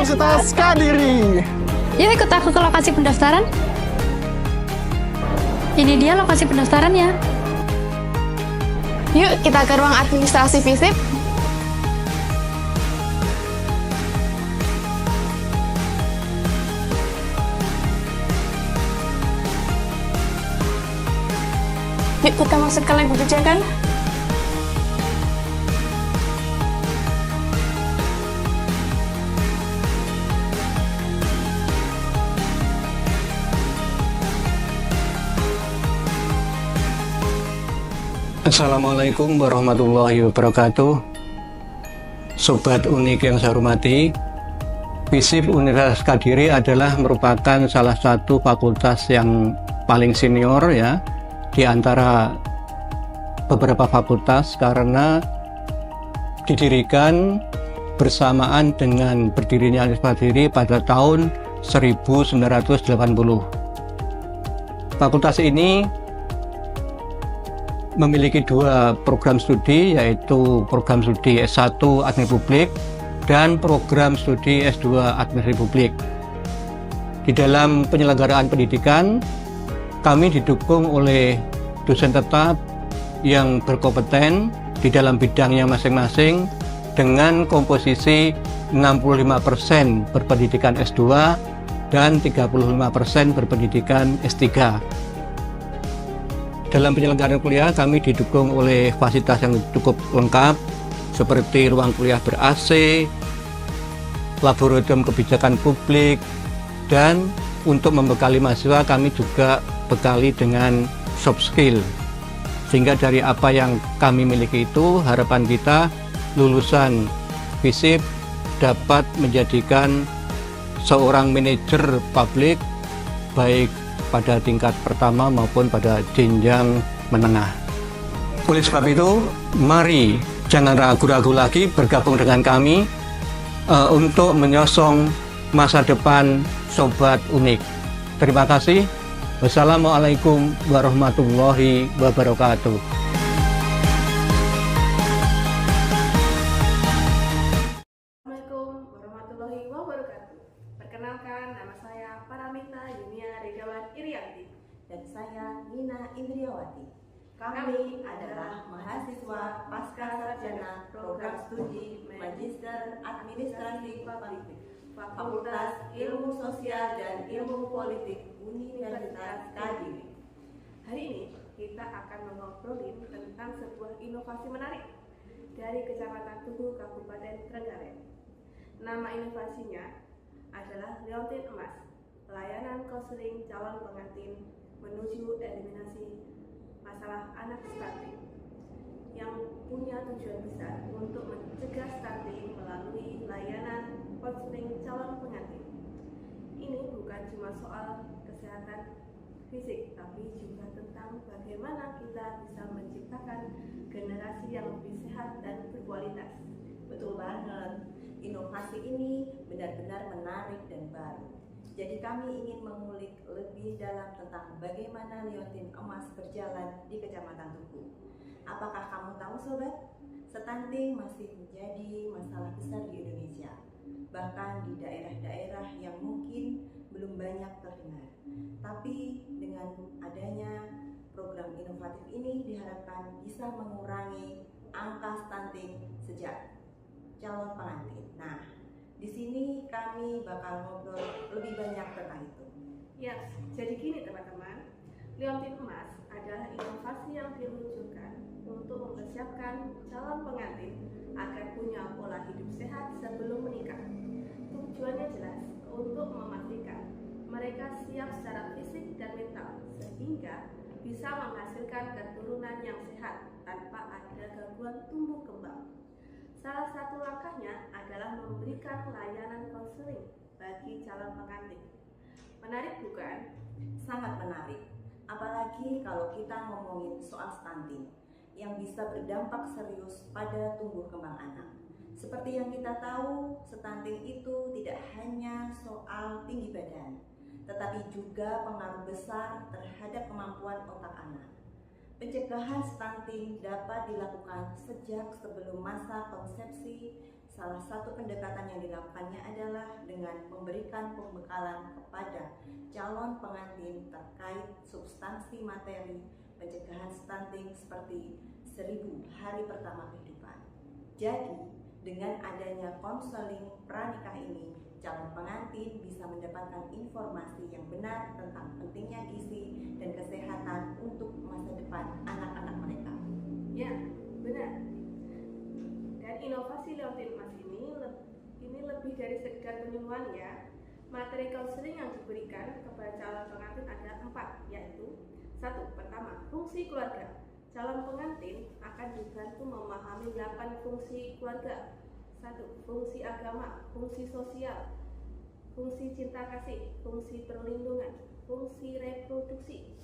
Universitas Kadiri. Yuk ikut aku ke lokasi pendaftaran. Ini dia lokasi pendaftarannya. Yuk kita ke ruang administrasi FISIP. Yuk kita masuk ke lab kebijakan. Assalamualaikum warahmatullahi wabarakatuh. Sobat Unik yang saya hormati, FISIP Universitas Kadiri adalah merupakan salah satu fakultas yang paling senior ya di antara beberapa fakultas karena didirikan bersamaan dengan berdirinya Universitas Kadiri pada tahun 1980. Fakultas ini memiliki dua program studi, yaitu program studi S1 Administrasi Publik dan program studi S2 Administrasi Publik. Di dalam penyelenggaraan pendidikan, kami didukung oleh dosen tetap yang berkompeten di dalam bidangnya masing-masing dengan komposisi 65% berpendidikan S2 dan 35% berpendidikan S3. Dalam penyelenggaraan kuliah kami didukung oleh fasilitas yang cukup lengkap seperti ruang kuliah ber-AC, laboratorium kebijakan publik, dan untuk membekali mahasiswa kami juga bekali dengan soft skill. Sehingga dari apa yang kami miliki itu, harapan kita lulusan FISIP dapat menjadikan seorang manajer publik baik pada tingkat pertama maupun pada jenjang menengah. Oleh sebab itu, mari jangan ragu-ragu lagi bergabung dengan kami untuk menyosong masa depan Sobat Unik. Terima kasih. Wassalamualaikum warahmatullahi wabarakatuh. Perkenalkan, nama saya Paramita Yunia Regawan Irianti. Dan saya Nina Indriawati. Kami adalah mahasiswa pasca sarjana program studi Magister Administrasi Publik Fakultas Ilmu Sosial dan Ilmu Politik Universitas Kadiri. Hari ini kita akan mengobrolin tentang sebuah inovasi menarik dari Kecamatan Tugu, Kabupaten Trenggalek. Nama inovasinya adalah Liontin Emas, layanan konseling calon pengantin menuju eliminasi masalah anak stunting, yang punya tujuan besar untuk mencegah stunting melalui layanan konseling calon pengantin. Ini bukan cuma soal kesehatan fisik, tapi juga tentang bagaimana kita bisa menciptakan generasi yang lebih sehat dan berkualitas. Betul banget. Inovasi ini benar-benar menarik dan baru. Jadi kami ingin mengulik lebih dalam tentang bagaimana Liontin Emas berjalan di Kecamatan Tugu. Apakah kamu tahu sobat? Stunting masih menjadi masalah besar di Indonesia. Bahkan di daerah-daerah yang mungkin belum banyak terdengar. Tapi dengan adanya program inovatif ini diharapkan bisa mengurangi angka stunting sejak calon pengantin. Nah, di sini kami bakal ngobrol lebih banyak tentang itu. Ya, jadi gini teman-teman, Liontin Emas adalah inovasi yang diluncurkan untuk mempersiapkan calon pengantin agar punya pola hidup sehat sebelum menikah. Tujuannya jelas, untuk memastikan mereka siap secara fisik dan mental sehingga bisa menghasilkan keturunan yang sehat tanpa ada gangguan tumbuh kembang. Salah satu langkahnya adalah memberikan layanan konseling bagi calon pengantin. Menarik bukan? Sangat menarik. Apalagi kalau kita ngomongin soal stunting yang bisa berdampak serius pada tumbuh kembang anak. Seperti yang kita tahu, stunting itu tidak hanya soal tinggi badan, tetapi juga pengaruh besar terhadap kemampuan otak anak. Pencegahan stunting dapat dilakukan sejak sebelum masa konsepsi Salah satu pendekatan yang dilakukannya adalah dengan memberikan pembekalan kepada calon pengantin terkait substansi materi pencegahan stunting seperti 1000 hari pertama kehidupan. Jadi, dengan adanya konseling pranikah ini, calon pengantin bisa mendapatkan informasi yang benar tentang pentingnya gizi dan kesehatan untuk masa depan anak-anak mereka. Ya, benar. Dan inovasi Leontin Emas ini lebih dari sekedar penyuluhan ya. Materi konseling yang diberikan kepada calon pengantin ada 4, yaitu 1. Pertama, fungsi keluarga. Calon pengantin akan dibantu memahami 8 fungsi keluarga. 1. Fungsi agama, fungsi sosial, fungsi cinta kasih, fungsi perlindungan, fungsi reproduksi,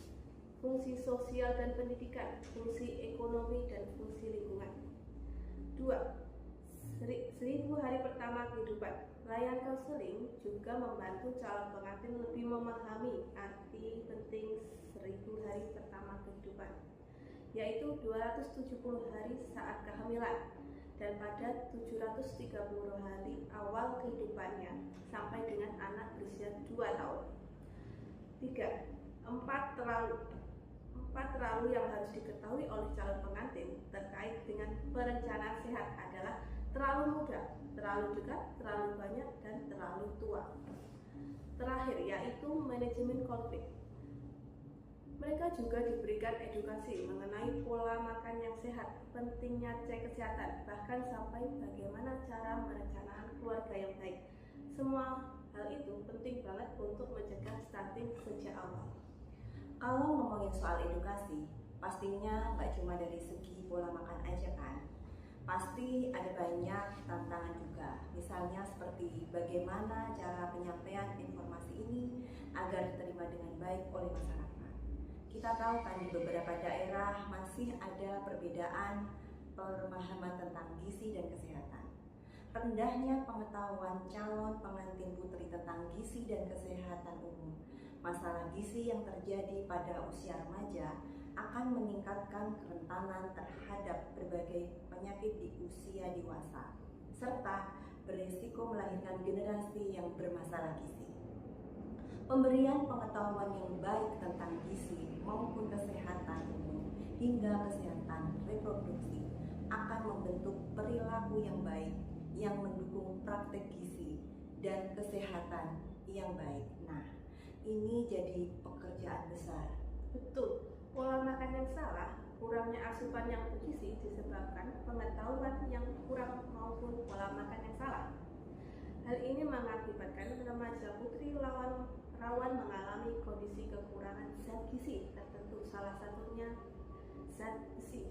fungsi sosial dan pendidikan, fungsi ekonomi, dan fungsi lingkungan. 2. 1000 hari pertama kehidupan. Layanan konseling juga membantu calon pengantin lebih memahami arti penting 1000 hari pertama kehidupan, yaitu 270 hari saat kehamilan dan pada 730 hari awal kehidupannya sampai dengan anak berusia 2 tahun. 3. 4 terlalu yang harus diketahui oleh calon pengantin terkait dengan perencanaan sehat adalah terlalu muda, terlalu dekat, terlalu banyak, dan terlalu tua. Terakhir, yaitu manajemen konflik. Mereka juga diberikan edukasi mengenai pola makan yang sehat, pentingnya cek kesehatan, bahkan sampai bagaimana cara merencanakan keluarga yang baik. Semua hal itu penting banget untuk mencegah stunting sejak awal. Kalau ngomongin soal edukasi, pastinya nggak cuma dari segi pola makan aja kan? Pasti ada banyak tantangan juga, misalnya seperti bagaimana cara penyampaian informasi ini agar diterima dengan baik oleh masyarakat. Kita tahu kan di beberapa daerah masih ada perbedaan pemahaman tentang gizi dan kesehatan. Rendahnya pengetahuan calon pengantin putri tentang gizi dan kesehatan umum, masalah gizi yang terjadi pada usia remaja akan meningkatkan kerentanan terhadap berbagai penyakit di usia dewasa, serta berisiko melahirkan generasi yang bermasalah gizi. Pemberian pengetahuan yang baik tentang gizi maupun kesehatan umum hingga kesehatan reproduksi akan membentuk perilaku yang baik yang mendukung praktek gizi dan kesehatan yang baik. Nah, ini jadi pekerjaan besar. Betul. Pola makan yang salah, kurangnya asupan yang bergizi disebabkan pengetahuan yang kurang maupun pola makan yang salah. Hal ini mengakibatkan remaja putri rawan mengalami kondisi kekurangan zat gizi tertentu, salah satunya zat besi,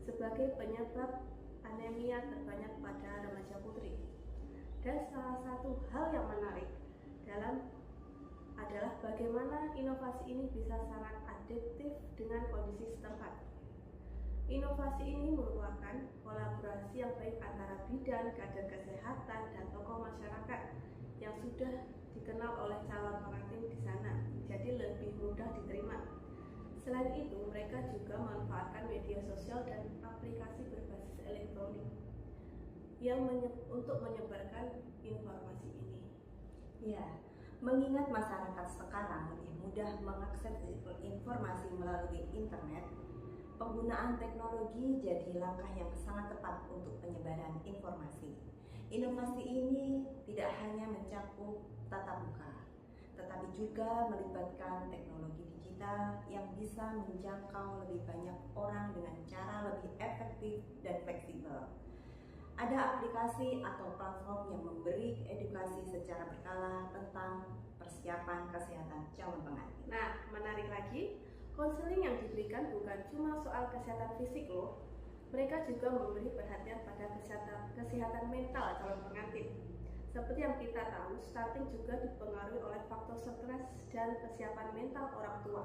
sebagai penyebab anemia terbanyak pada remaja putri. Dan salah satu hal yang menarik adalah bagaimana inovasi ini bisa sangat adaptif dengan kondisi setempat. Inovasi ini merupakan kolaborasi yang baik antara bidan, kader kesehatan, dan tokoh masyarakat yang sudah dikenal oleh calon pengantin di sana, jadi lebih mudah diterima. Selain itu, mereka juga memanfaatkan media sosial dan aplikasi berbasis elektronik untuk menyebarkan informasi ini. Ya, mengingat masyarakat sekarang lebih mudah mengakses informasi melalui internet, penggunaan teknologi jadi langkah yang sangat tepat untuk penyebaran informasi. Inovasi ini tidak hanya mencakup tatap muka, tetapi juga melibatkan teknologi digital yang bisa menjangkau lebih banyak orang dengan cara lebih efektif dan fleksibel. Ada aplikasi atau platform yang memberi edukasi secara berkala tentang persiapan kesehatan calon pengantin. Nah, menarik lagi, konseling yang diberikan bukan cuma soal kesehatan fisik loh. Mereka juga memberi perhatian pada kesehatan mental calon pengantin. Seperti yang kita tahu, stunting juga dipengaruhi oleh faktor stres dan kesiapan mental orang tua.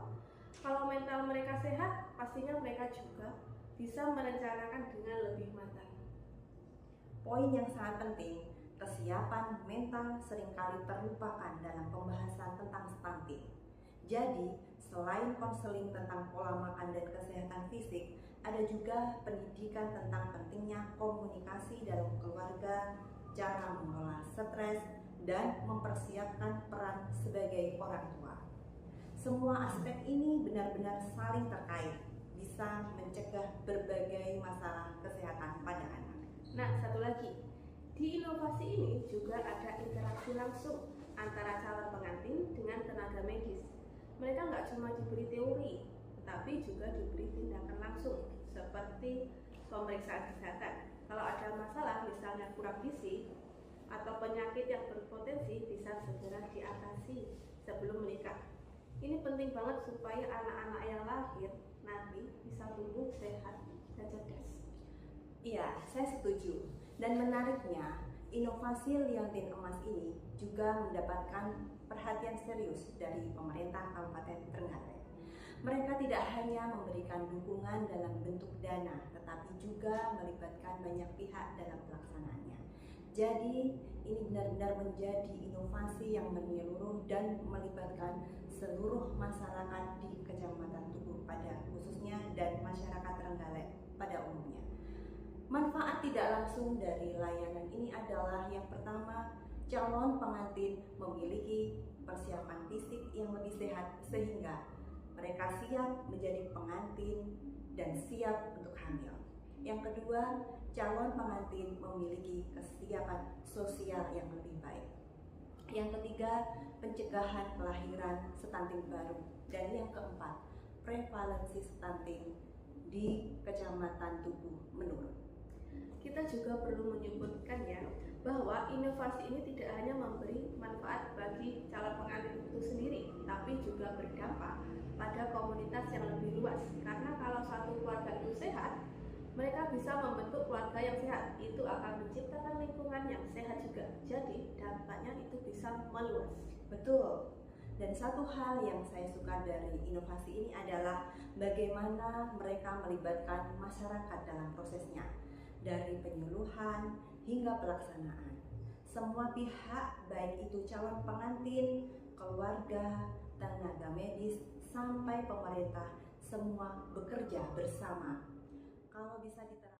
Kalau mental mereka sehat, pastinya mereka juga bisa merencanakan dengan lebih matang. Poin yang sangat penting, kesiapan mental seringkali terlupakan dalam pembahasan tentang stunting. Jadi, selain konseling tentang pola makan dan kesehatan fisik, ada juga pendidikan tentang pentingnya komunikasi dalam keluarga, cara mengelola stres, dan mempersiapkan peran sebagai orang tua. Semua aspek ini benar-benar saling terkait, bisa mencegah berbagai masalah kesehatan pada anak. Nah, satu lagi, di inovasi ini juga ada interaksi langsung antara calon pengantin dengan tenaga medis. Mereka nggak cuma diberi teori, tetapi juga diberi tindakan langsung, seperti pemeriksaan kesehatan. Kalau ada masalah, misalnya kurang gizi, atau penyakit yang berpotensi bisa segera diatasi sebelum menikah. Ini penting banget supaya anak-anak yang lahir nanti bisa tumbuh sehat dan cerdas. Iya, saya setuju. Dan menariknya, inovasi liontin emas ini juga mendapatkan perhatian serius dari pemerintah Kabupaten Trenggalek. Mereka tidak hanya memberikan dukungan dalam bentuk dana, tetapi juga melibatkan banyak pihak dalam pelaksanaannya. Jadi, ini benar-benar menjadi inovasi yang menyeluruh dan melibatkan seluruh masyarakat di Kecamatan Tugu pada khususnya dan masyarakat Trenggalek pada umumnya. Manfaat tidak langsung dari layanan ini adalah yang pertama, calon pengantin memiliki persiapan fisik yang lebih sehat sehingga mereka siap menjadi pengantin dan siap untuk hamil. Yang kedua, calon pengantin memiliki kesiapan sosial yang lebih baik. Yang ketiga, pencegahan kelahiran stunting baru. Dan yang keempat, prevalensi stunting di Kecamatan Tugu menurun. Kita juga perlu menyebutkan ya, bahwa inovasi ini tidak hanya memberi manfaat bagi calon pengantin itu sendiri, tapi juga berdampak pada komunitas yang lebih luas. Karena kalau satu keluarga itu sehat, mereka bisa membentuk keluarga yang sehat. Itu akan menciptakan lingkungan yang sehat juga. Jadi dampaknya itu bisa meluas. Betul. Dan satu hal yang saya suka dari inovasi ini adalah bagaimana mereka melibatkan masyarakat dalam prosesnya. Dari penyuluhan hingga pelaksanaan. Semua pihak, baik itu calon pengantin, keluarga, tenaga medis, sampai pemerintah, semua bekerja bersama. Kalau bisa diterapkan